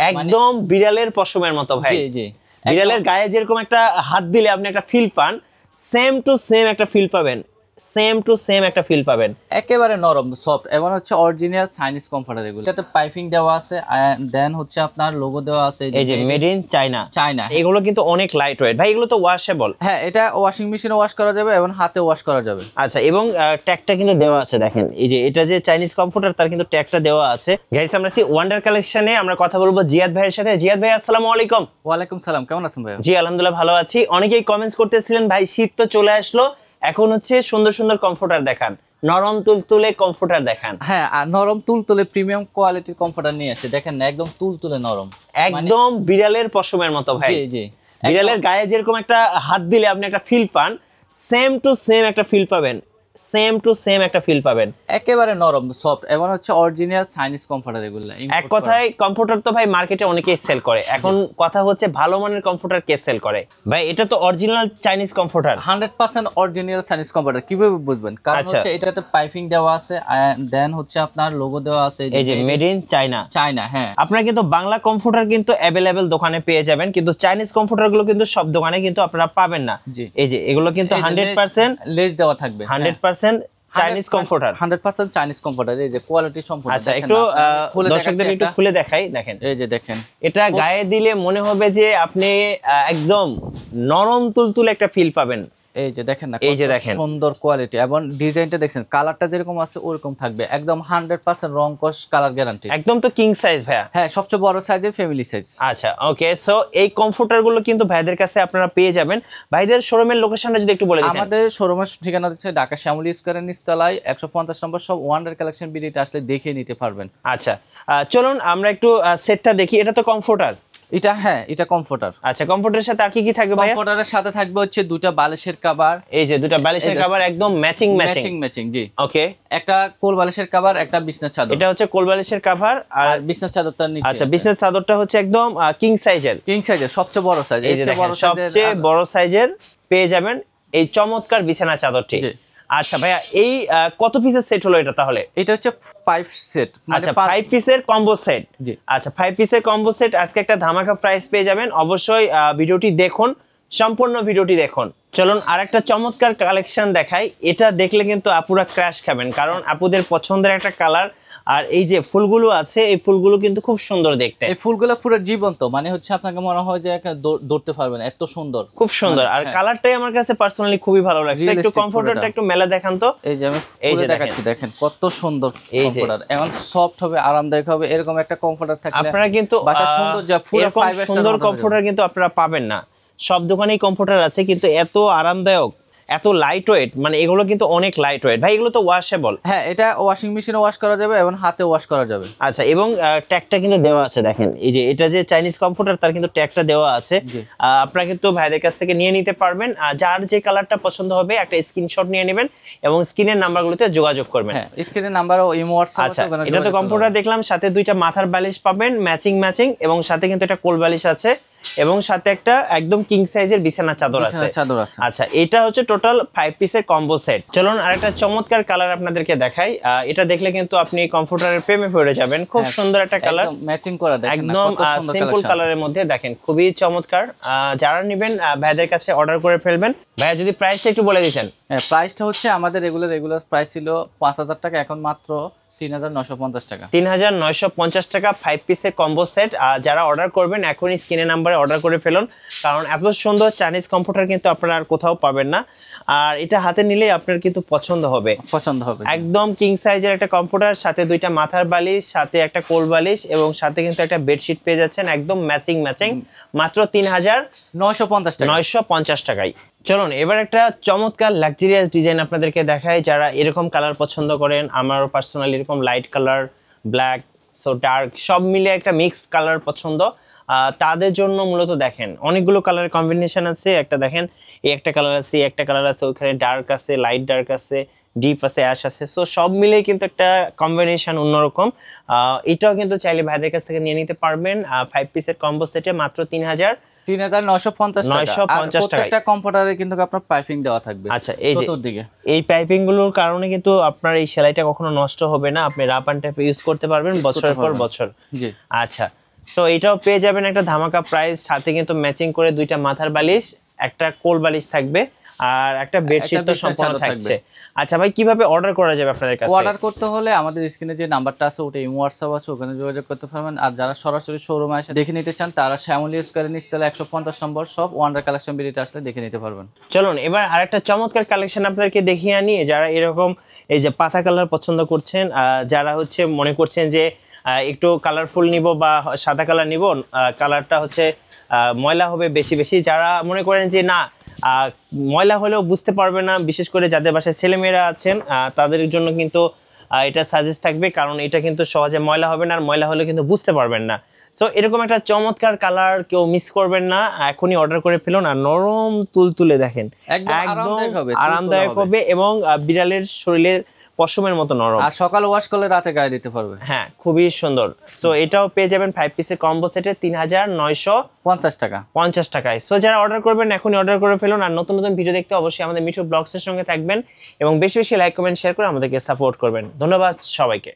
একদম বিড়ালের পশমের মতো ভাই। জি জি, বিড়ালের গায়ে যেরকম একটা হাত দিলে আপনি একটা ফিল পান, সেম টু সেম একটা ফিল পাবেন, সেম টু সেম একটা ফিল পাবেন। একেবারে নরম সফট এবং হচ্ছে অরিজিনাল চাইনিজ কমফর্টার। এগুলো এটাতে পাইপিং দেওয়া আছে, দেন হচ্ছে আপনার লোগো দেওয়া আছে, এই যে মেড ইন চায়না। চায়না। এগুলো কিন্তু অনেক লাইট ওয়েট ভাই, এগুলো তো ওয়াশেবল। হ্যাঁ, এটা ওয়াশিং মেশিনে ওয়াশ করা যাবে এবং হাতে ওয়াশ করা যাবে। আচ্ছা, এবং ট্যাগটা কিন্তু দেওয়া আছে দেখেন, এই যে এটা যে চাইনিজ কমফর্টার তার কিন্তু ট্যাগটা দেওয়া আছে। গাইস, আমরা আছি ওয়ান্ডার কালেকশনে, আমরা কথা বলবো জিয়াদ ভাইয়ের সাথে। জিয়াদ ভাই, আসসালামু আলাইকুম। ওয়ালাইকুম সালাম, কেমন আছেন ভাই? জি আলহামদুলিল্লাহ ভালো আছি। অনেকেই কমেন্টস করতেছিলেন ভাই শীত তো চলে আসলো, এখন হচ্ছে সুন্দর সুন্দর কমফর্টার দেখান, নরম তুলতুলে কমফর্টার দেখান। হ্যাঁ, আর নরম তুলতুলে প্রিমিয়াম কোয়ালিটির কমফর্টার নিয়ে আসে। দেখেন না, একদম তুলতুলে নরম, একদম বিড়ালের পশমের মতো ভাই। জি জি, বিড়ালের গায়ে যেরকম একটা হাত দিলে আপনি একটা ফিল পান, সেম টু সেম একটা ফিল পাবেন, সেম টু সেম একটা ফিল পাবেন। একেবারে নরম সফট এবং হচ্ছে অরিজিনাল চাইনিজ কমফর্টার। এগুলো এক কথায় কমফর্টার তো ভাই মার্কেটে অনেকেই সেল করে, এখন কথা হচ্ছে ভালো মানের কমফর্টার কে সেল করে। ভাই এটা তো original Chinese comforter, 100% original Chinese comforter. কিভাবে বুঝবেন? কারণ হচ্ছে এটাতে পাইপিং দেওয়া আছে, দেন হচ্ছে আপনার লোগো দেওয়া আছে, এই যে মেড ইন চায়না। চায়না। হ্যাঁ, আপনারা কিন্তু বাংলা কমফর্টার কিন্তু अवेलेबल দোকানে পেয়ে যাবেন, কিন্তু চাইনিজ কমফর্টার গুলো কিন্তু সব দোকানে কিন্তু আপনারা পাবেন না। এই যে এগুলো কিন্তু 100% লেস দেওয়া থাকবে, 100% চাইনিজ কমফর্টার, 100% চাইনিজ কমফর্টার। এই যে কোয়ালিটি সম্পূর্ণ। আচ্ছা, একটু দর্শকদের একটু খুলে দেখাই। দেখেন, এই যে দেখেন, এটা গায়ে দিলে মনে হবে যে আপনি একদম নরম তুলতুলে একটা ফিল পাবেন। এই যে দেখেন না, এই যে দেখেন সুন্দর কোয়ালিটি এবং ডিজাইনটা দেখছেন, কালারটা যেরকম আছে ওরকম থাকবে, একদম 100% রং কস কালার গ্যারান্টি। একদম তো কিং সাইজ ভাইয়া। হ্যাঁ, সবচেয়ে বড় সাইজের ফ্যামিলি সাইজ। আচ্ছা, ওকে। সো এই কমফর্টার গুলো কিন্তু ভাইদের কাছে আপনারা পেয়ে যাবেন। ভাইদের শোরুমের লোকেশনটা যদি একটু বলে দিতেন। আমাদের শোরুমের ঠিকানা হচ্ছে ঢাকা শ্যামলী স্কয়ারের নিচতলায় 150 নম্বর সব ওয়ান্ডার কালেকশন বিডিতে আসলে দেখে নিতে পারবেন। আচ্ছা, চলুন আমরা একটু সেটটা দেখি। এটা তো কমফর্টার। এটা, হ্যাঁ, এটা কমফর্টার। আচ্ছা, কমফর্টারের সাথে আর কি কি থাকবে ভাই? কমফর্টারের সাথে থাকবে হচ্ছে দুটো বালিশের কভার। এই যে দুটো বালিশের কভার একদম ম্যাচিং ম্যাচিং। জি, ওকে। একটা কোল বালিশের কভার, একটা বিছনার চাদর। এটা হচ্ছে কোল বালিশের কভার আর বিছনার চাদরটা নিচে। আচ্ছা, বিছনার চাদরটা হচ্ছে একদম কিং সাইজের। কিং সাইজের সবচেয়ে বড় সাইজ। এই যে সবচেয়ে বড় সাইজের পেয়ে যাবেন এই চমৎকার বিছানা চাদরটি। আচ্ছা ভাইয়া, এই কত পিসের সেট হলো এটা তাহলে? এটা হচ্ছে 5 সেট। আচ্ছা, 5 পিসের কম্বো সেট। জি, আচ্ছা, 5 পিসের কম্বো সেট আজকে একটা ধামাকা প্রাইস পেয়ে যাবেন। অবশ্যই ভিডিওটি দেখুন, সম্পূর্ণ ভিডিওটি দেখুন। চলুন আরেকটা চমৎকার কালেকশন দেখাই। এটা দেখলে কিন্তু আপুরা ক্র্যাশ খাবেন, কারণ আপুদের পছন্দের একটা কালার। আর এই যে ফুলগুলো আছে, এই ফুলগুলো কিন্তু খুব সুন্দর দেখতে। এই ফুলগুলো পুরো জীবন্ত, মানে হচ্ছে আপনাকে মনে হয় যে ধরতে পারবেন, এত সুন্দর, খুব সুন্দর। আর কালারটাই আমার কাছে পার্সোনালি খুবই ভালো লাগছে। একটু কমফর্টারটা একটু মেলা দেখান তো। এই যে আমি ফুলে দেখাচ্ছি, দেখেন কত সুন্দর কমফর্টার। এখন সফট হবে, আরামদায়ক হবে। এরকম একটা কমফর্টার থাকলে আপনারা কিন্তু বাসা সুন্দর, যা পুরো 5 স্টার সুন্দর কমফর্টার কিন্তু আপনারা পাবেন না। সব দোকানেই কমফর্টার আছে, কিন্তু এত আরামদায়ক, এত লাইট ওয়েট, মানে এগুলো কিন্তু অনেক লাইট ওয়েট ভাই। এগুলো তো ওয়াশেবল। হ্যাঁ, এটা ওয়াশিং মেশিনে ওয়াশ করা যাবে এবং হাতে ওয়াশ করা যাবে। আচ্ছা, এবং ট্যাগটা কিন্তু দেওয়া আছে দেখেন, এই যে এটা যে চাইনিজ কমফর্টার তার কিন্তু ট্যাগটা দেওয়া আছে। আপনারা কিন্তু ভাইদের কাছ থেকে নিয়ে নিতে পারবেন। যার যে কালারটা পছন্দ হবে একটা স্ক্রিনশট নিয়ে নেবেন এবং স্ক্রিনের নাম্বারগুলোতে যোগাযোগ করবেন। হ্যাঁ, স্ক্রিনের নাম্বার ও ইমো হোয়াটসঅ্যাপ আছে। আচ্ছা, এটা তো কমফর্টার দেখলাম, সাথে দুইটা মাথার বালিশ পাবেন ম্যাচিং, এবং সাথে কিন্তু একটা কোল বালিশ আছে, এবং সাথে একটা একদম কিং সাইজের বিছানা চাদর আছে। আচ্ছা, এটা হচ্ছে টোটাল 5 পিসের কম্বো সেট। চলুন আরেকটা চমৎকার কালার আপনাদেরকে দেখাই। এটা দেখলে কিন্তু আপনি কমফর্টারের প্রেমে পড়ে যাবেন। খুব সুন্দর একটা কালার, ম্যাচিং করা, দেখেন একদম সিম্পল কালারের মধ্যে, দেখেন খুবই চমৎকার। যারা নেবেন ভাইদের কাছে অর্ডার করে ফেলবেন। ভাইয়া যদি প্রাইসটা একটু বলে দিতেন। হ্যাঁ, প্রাইসটা হচ্ছে আমাদের রেগুলার প্রাইস ছিল 5000 টাকা, এখন মাত্র 3950 টাকা। 3950 টাকা 5 পিসের কম্বো সেট। যারা অর্ডার করবেন এখনই স্ক্রিনের নাম্বারে অর্ডার করে ফেলুন, কারণ এত সুন্দর চাইনিজ কমফর্টার কিন্তু আপনারা আর কোথাও পাবেন না। আর এটা হাতে নিলেই আপনার কিন্তু পছন্দ হবে। একদম কিং সাইজের একটা কমফর্টার, সাথে দুইটা মাথার বালিশ, সাথে একটা কোল বালিশ, এবং সাথে কিন্তু একটা বেডশিট পেয়ে যাচ্ছেন একদম ম্যাচিং মাত্র 3950 টাকায়। চলুন এবার একটা চমৎকার লাক্সারিয়াস ডিজাইন আপনাদেরকে দেখাই। যারা এরকম কালার পছন্দ করেন, আমার পার্সোনালি এরকম light colour, black, so dark, সব মিলে একটা মিক্স কালার পছন্দ, তাদের জন্য মূলত দেখেন অনেকগুলো কালার কম্বিনেশন আছে। একটা দেখেন, এই একটা কালার আছে, একটা কালার আছে, ওখানে ডার্ক আছে, লাইট ডার্ক আছে, ডিপ আছে, অ্যাশ আছে। সো সব মিলেই কিন্তু একটা কম্বিনেশন অন্যরকম। এটাও কিন্তু চাইলে ভাইদের কাছ থেকে নিয়ে নিতে পারবেন। 5 পিসের কম্বো সেটে মাত্র 3950 টাকা। কমফর্টারে কিন্তু আপনার পাইপিং দেওয়া থাকবে। আচ্ছা, এই পাইপিং গুলোর কারণে কিন্তু আপনার এই সেলাইটা কখনো নষ্ট হবে না। আপনি রাপ অ্যান্ড ট্যাপ ইউজ করতে পারবেন বছরের পর বছর। জি, আচ্ছা, সো এটাও পেয়ে যাবেন একটা ধামাকা প্রাইস, সাথে কিন্তু ম্যাচিং করে দুইটা মাথার বালিশ, একটা কোল বালিশ থাকবে আর একটা বেডশিট তো সম্পূর্ণ থাকছে। আচ্ছা ভাই, কিভাবে অর্ডার করা যাবে আপনাদের কাছে? অর্ডার করতে হলে আমাদের স্ক্রিনে যে নাম্বারটা আছে ওটা ইমো হোয়াটসঅ্যাপ আছে, ওখানে যোগাযোগ করতে পারবেন। আর যারা সরাসরি শোরুমে এসে দেখে নিতে চান তারা শ্যামলী স্কয়ারের নিচতলা 150 নম্বর শপ ওয়ান্ডার কালেকশন বিডিতে আসলে দেখে নিতে পারবেন। চলুন এবার আরেকটা চমৎকার কালেকশন আপনাদেরকে দেখিয়ে আনি। যারা এরকম এই যে পাতা কালার পছন্দ করছেন, যারা হচ্ছে মনে করছেন যে একটু কালারফুল নিব বা সাদা কালার নিব, কালারটা হচ্ছে ময়লা হবে বেশি বেশি, যারা মনে করেন যে না ময়লা হলেও বুঝতে পারবে না, বিশেষ করে যাদের বাসায় ছেলেমেয়েরা আছেন তাদের জন্য কিন্তু এটা সাজেস্ট থাকবে, কারণ এটা কিন্তু সহজে ময়লা হবে না, আর ময়লা হলে কিন্তু বুঝতে পারবেন না। সো এরকম একটা চমৎকার কালার কেউ মিস করবেন না, এখনই অর্ডার করে ফেলুন। আর নরম তুলতুলে দেখেন, একদম আরামদায়ক হবে এবং বিড়ালের শরীরের পশমের মতো নরম, আর সকালে ওয়াশ করলে রাতে গায়ে দিতে পারবে। হ্যাঁ, খুবই সুন্দর। সো এটাও পেয়ে যাবেন 5 পিসের কম্বো সেটে 3950 টাকা 50 টাকায়। সো যারা অর্ডার করবেন এখনই অর্ডার করে ফেলুন। আর নতুন নতুন ভিডিও দেখতে অবশ্যই আমাদের মিঠু ব্লগসের সঙ্গে থাকবেন এবং বেশি বেশি লাইক কমেন্ট শেয়ার করে আমাদেরকে সাপোর্ট করবেন। ধন্যবাদ সবাইকে।